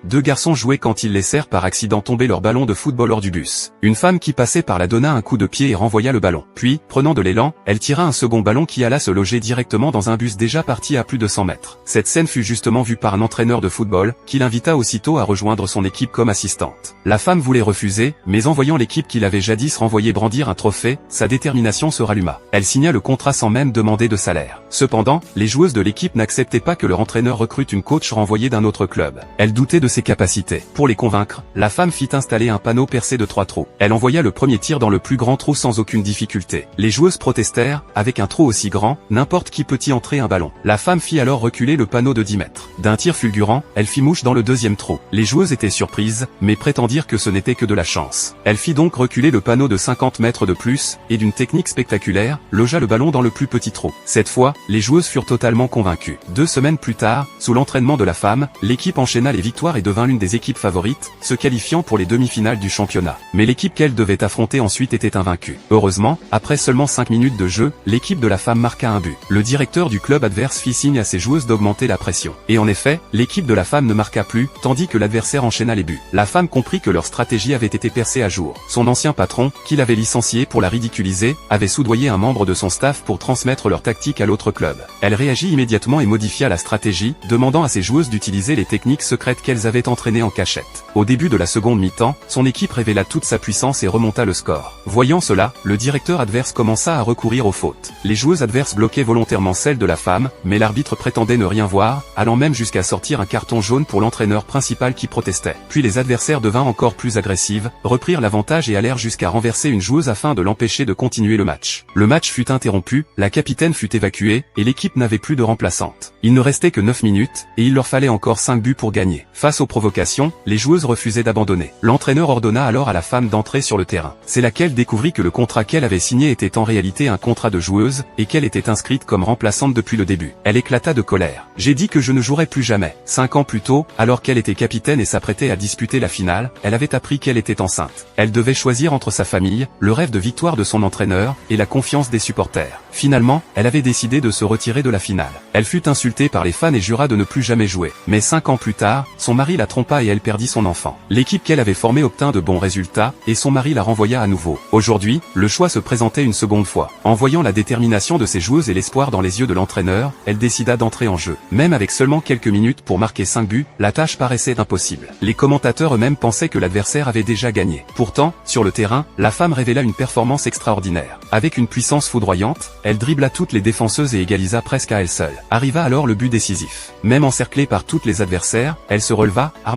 Deux garçons jouaient quand ils laissèrent par accident tomber leur ballon de football hors du bus. Une femme qui passait par là donna un coup de pied et renvoya le ballon. Puis, prenant de l'élan, elle tira un second ballon qui alla se loger directement dans un bus déjà parti à plus de 100 mètres. Cette scène fut justement vue par un entraîneur de football, qui l'invita aussitôt à rejoindre son équipe comme assistante. La femme voulait refuser, mais en voyant l'équipe qu'il avait jadis renvoyé brandir un trophée, sa détermination se ralluma. Elle signa le contrat sans même demander de salaire. Cependant, les joueuses de l'équipe n'acceptaient pas que leur entraîneur recrute une coach renvoyée d'un autre club. Elle doutait de ses capacités. Pour les convaincre, la femme fit installer un panneau percé de 3 trous. Elle envoya le premier tir dans le plus grand trou sans aucune difficulté. Les joueuses protestèrent, avec un trou aussi grand, n'importe qui peut y entrer un ballon. La femme fit alors reculer le panneau de 10 mètres. D'un tir fulgurant, elle fit mouche dans le deuxième trou. Les joueuses étaient surprises, mais prétendirent que ce n'était que de la chance. Elle fit donc reculer le panneau de 50 mètres de plus, et d'une technique spectaculaire, logea le ballon dans le plus petit trou. Cette fois, les joueuses furent totalement convaincues. 2 semaines plus tard, sous l'entraînement de la femme, l'équipe enchaîna les victoires et devint l'une des équipes favorites, se qualifiant pour les demi-finales du championnat. Mais l'équipe qu'elle devait affronter ensuite était invaincue. Heureusement, après seulement 5 minutes de jeu, l'équipe de la femme marqua un but. Le directeur du club adverse fit signe à ses joueuses d'augmenter la pression. Et en effet, l'équipe de la femme ne marqua plus, tandis que l'adversaire enchaîna les buts. La femme comprit que leur stratégie avait été percée à jour. Son ancien patron, qui l'avait licencié pour la ridiculiser, avait soudoyé un membre de son staff pour transmettre leur tactique à l'autre club. Elle réagit immédiatement et modifia la stratégie, demandant à ses joueuses d'utiliser les techniques secrètes qu'elles avaient entraînées en cachette. Au début de la seconde mi-temps, son équipe révéla toute sa puissance et remonta le score. Voyant cela, le directeur adverse commença à recourir aux fautes. Les joueuses adverses bloquaient volontairement celles de la femme, mais l'arbitre prétendait ne rien voir, allant même jusqu'à sortir un carton jaune pour l'entraîneur principal qui protestait. Puis les adversaires devinrent encore plus agressives, reprirent l'avantage et allèrent jusqu'à renverser une joueuse afin de l'empêcher de continuer le match. Le match fut interrompu, la capitaine fut évacuée, et l'équipe n'avait plus de remplaçante. Il ne restait que 9 minutes, et il leur fallait encore 5 buts pour gagner. Face aux provocations, les joueuses refusaient d'abandonner. L'entraîneur ordonna alors à la femme d'entrer sur le terrain. C'est là qu'elle découvrit que le contrat qu'elle avait signé était en réalité un contrat de joueuse, et qu'elle était inscrite comme remplaçante depuis le début. Elle éclata de colère. J'ai dit que je ne jouerais plus jamais. 5 ans plus tôt, alors qu'elle était capitaine et s'apprêtait à disputer la finale, elle avait appris qu'elle était enceinte. Elle devait choisir entre sa famille, le rêve de victoire de son entraîneur, et la confiance des supporters. Finalement, elle avait décidé de se retirer de la finale. Elle fut insultée par les fans et jura de ne plus jamais jouer. Mais 5 ans plus tard, son mari la trompa et elle perdit son enfant. L'équipe qu'elle avait formée obtint de bons résultats, et son mari la renvoya à nouveau. Aujourd'hui, le choix se présentait une seconde fois. En voyant la détermination de ses joueuses et l'espoir dans les yeux de l'entraîneur, elle décida d'entrer en jeu. Même avec seulement quelques minutes pour marquer 5 buts, la tâche paraissait impossible. Les commentateurs eux-mêmes pensaient que l'adversaire avait déjà gagné. Pourtant, sur le terrain, la femme révéla une performance extraordinaire. Avec une puissance foudroyante, elle dribbla toutes les défenseuses et égalisa presque à elle seule. Arriva alors le but décisif. Même encerclée par toutes les adversaires, elle se releva,